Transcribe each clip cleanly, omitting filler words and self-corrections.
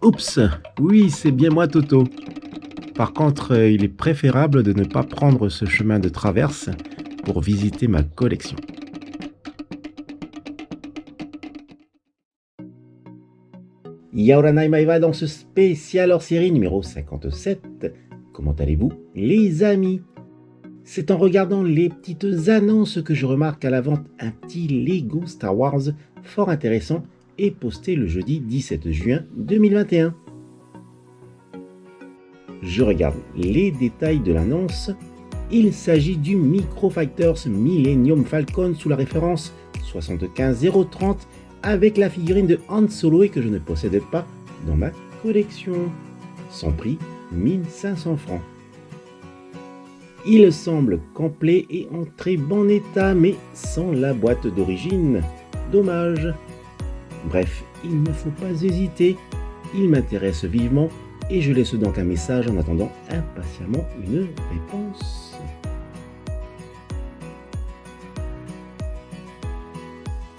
Oups, oui, c'est bien moi Toto. Par contre, il est préférable de ne pas prendre ce chemin de traverse pour visiter ma collection. Yaoranai Maeva dans ce spécial hors-série numéro 57. Comment allez-vous, les amis? C'est en regardant les petites annonces que je remarque à la vente un petit Lego Star Wars fort intéressant et posté le jeudi 17 juin 2021. Je regarde les détails de l'annonce. Il s'agit du Microfighters Millennium Falcon sous la référence 75030 avec la figurine de Han Solo et que je ne possède pas dans ma collection. Son prix 1500 francs. Il semble complet et en très bon état mais sans la boîte d'origine. Dommage. Bref, il ne faut pas hésiter. Il m'intéresse vivement et je laisse donc un message en attendant impatiemment une réponse.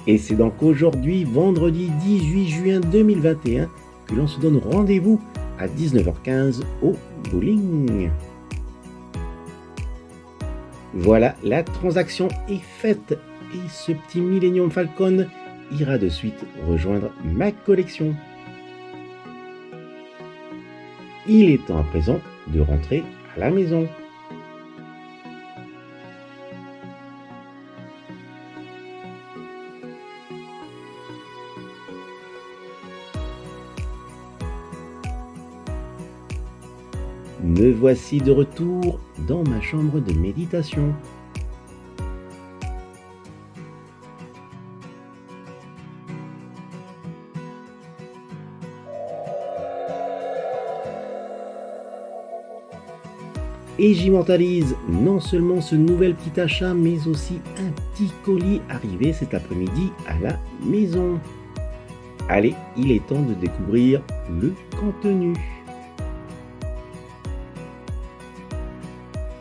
Et c'est donc aujourd'hui, vendredi 18 juin 2021, que l'on se donne rendez-vous à 19h15 au bowling. Voilà, la transaction est faite et ce petit Millennium Falcon ira de suite rejoindre ma collection. Il est temps à présent de rentrer à la maison. Me voici de retour dans ma chambre de méditation. Et j'y mentalise non seulement ce nouvel petit achat, mais aussi un petit colis arrivé cet après-midi à la maison. Allez, il est temps de découvrir le contenu.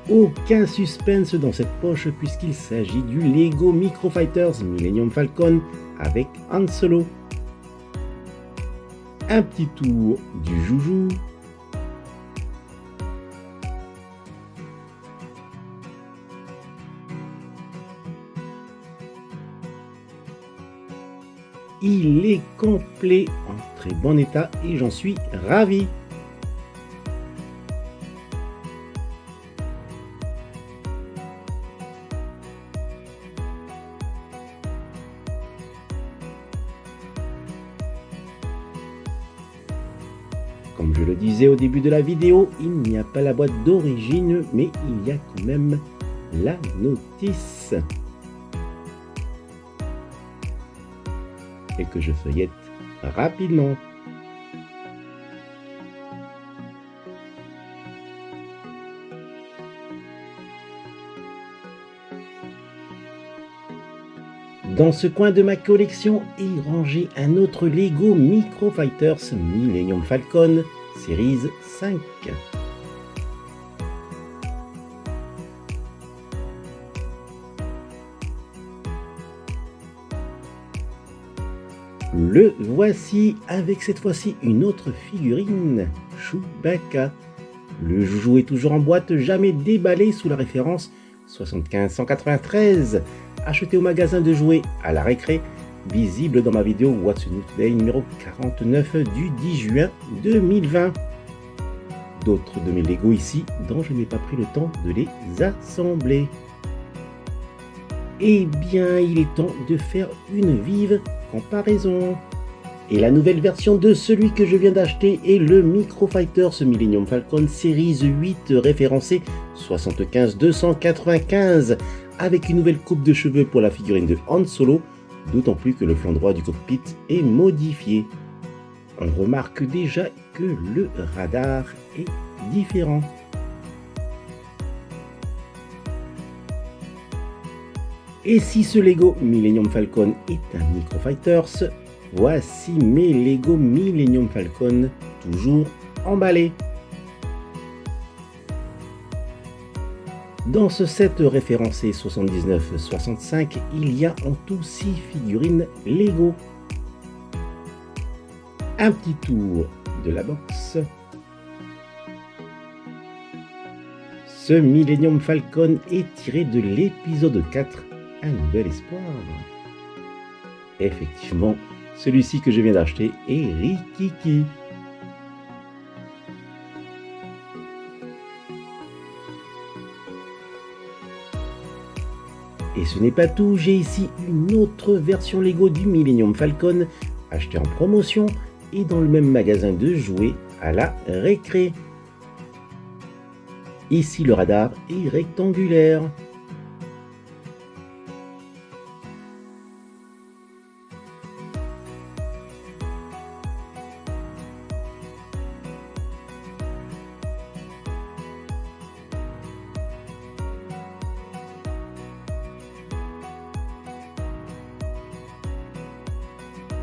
Aucun suspense dans cette poche puisqu'il s'agit du Lego Microfighters Millennium Falcon avec Han Solo. Un petit tour du joujou. Il est complet, en très bon état et j'en suis ravi. Comme je le disais au début de la vidéo, il n'y a pas la boîte d'origine, mais il y a quand même la notice. Et que je feuillette rapidement. Dans ce coin de ma collection est rangé un autre Lego Microfighters Millennium Falcon Series 5. Le voici avec cette fois-ci une autre figurine, Chewbacca. Le joujou est toujours en boîte, jamais déballé sous la référence 75193, acheté au magasin de jouets à la récré, visible dans ma vidéo What's New Today numéro 49 du 10 juin 2020. D'autres de mes Lego ici dont je n'ai pas pris le temps de les assembler. Eh bien, il est temps de faire une vive comparaison. Et la nouvelle version de celui que je viens d'acheter est le Microfighters Millennium Falcon Series 8 référencé 75295 avec une nouvelle coupe de cheveux pour la figurine de Han Solo, d'autant plus que le flanc droit du cockpit est modifié. On remarque déjà que le radar est différent. Et si ce Lego Millennium Falcon est un Microfighters, voici mes Lego Millennium Falcon toujours emballés. Dans ce set référencé 79-65, il y a en tout 6 figurines Lego. Un petit tour de la box. Ce Millennium Falcon est tiré de l'épisode 4, Un Nouvel Espoir. Effectivement, celui-ci que je viens d'acheter est Rikiki. Et ce n'est pas tout, j'ai ici une autre version Lego du Millennium Falcon, achetée en promotion et dans le même magasin de jouets à la récré. Ici le radar est rectangulaire.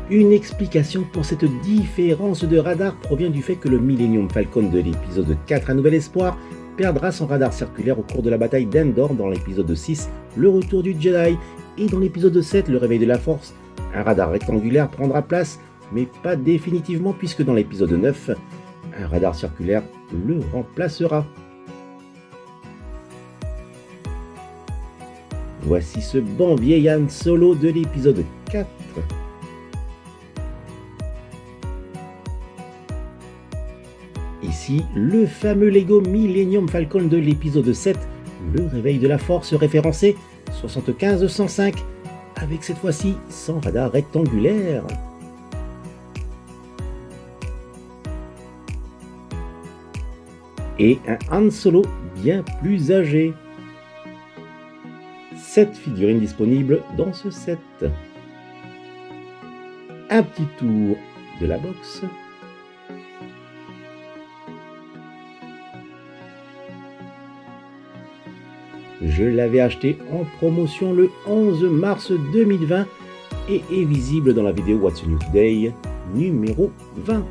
Une explication pour cette différence de radar provient du fait que le Millennium Falcon de l'épisode 4 Un Nouvel Espoir perdra son radar circulaire au cours de la bataille d'Endor dans l'épisode 6, Le Retour du Jedi, et dans l'épisode 7, Le Réveil de la Force. Un radar rectangulaire prendra place, mais pas définitivement puisque dans l'épisode 9, un radar circulaire le remplacera. Voici ce bon vieil Han Solo de l'épisode 4. Ici, le fameux Lego Millennium Falcon de l'épisode 7, Le Réveil de la Force référencé 75-105, avec cette fois-ci son radar rectangulaire. Et un Han Solo bien plus âgé. 7 figurines disponibles dans ce set. Un petit tour de la box. Je l'avais acheté en promotion le 11 mars 2020 et est visible dans la vidéo What's New Today numéro 20.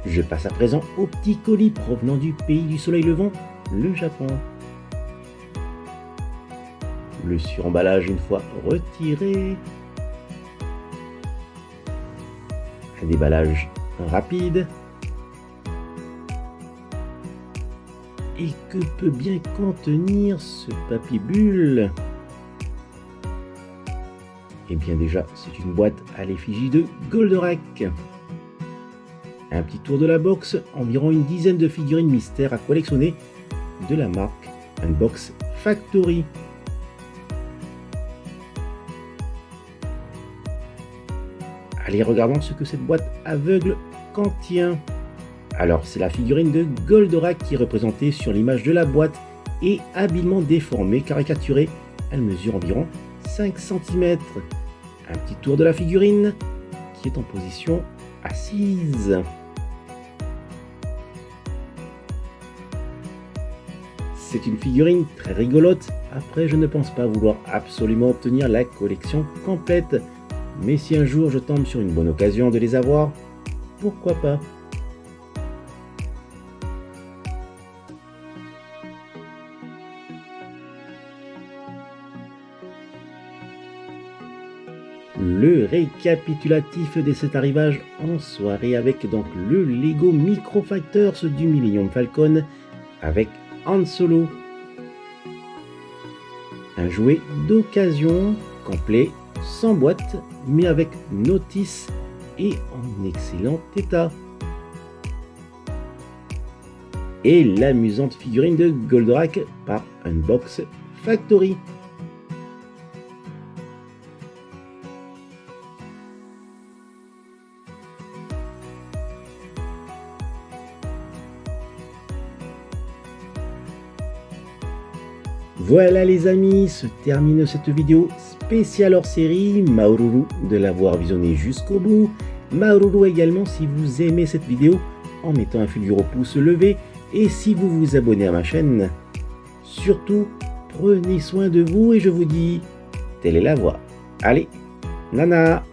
Je passe à présent au petit colis provenant du pays du soleil levant, le Japon. Le suremballage une fois retiré. Un déballage rapide. Et que peut bien contenir ce papier bulle? Eh bien déjà, c'est une boîte à l'effigie de Goldorak. Un petit tour de la box, environ une dizaine de figurines mystères à collectionner de la marque Unbox Factory. Allez, regardons ce que cette boîte aveugle contient. Alors, c'est la figurine de Goldorak qui est représentée sur l'image de la boîte et habilement déformée, caricaturée. Elle mesure environ 5 cm. Un petit tour de la figurine qui est en position assise. C'est une figurine très rigolote. Après, je ne pense pas vouloir absolument obtenir la collection complète. Mais si un jour je tombe sur une bonne occasion de les avoir, pourquoi pas? Le récapitulatif de cet arrivage en soirée avec donc le Lego Micro Fighters du Millennium Falcon avec Han Solo. Un jouet d'occasion complet, sans boîte, mais avec notice et en excellent état. Et l'amusante figurine de Goldorak par Unbox Factory. Voilà les amis, se termine cette vidéo spéciale hors série. Maoruru de l'avoir visionné jusqu'au bout. Maoruru également si vous aimez cette vidéo en mettant un fulgurant pouce levé et si vous vous abonnez à ma chaîne. Surtout, prenez soin de vous et je vous dis telle est la voie. Allez, nana!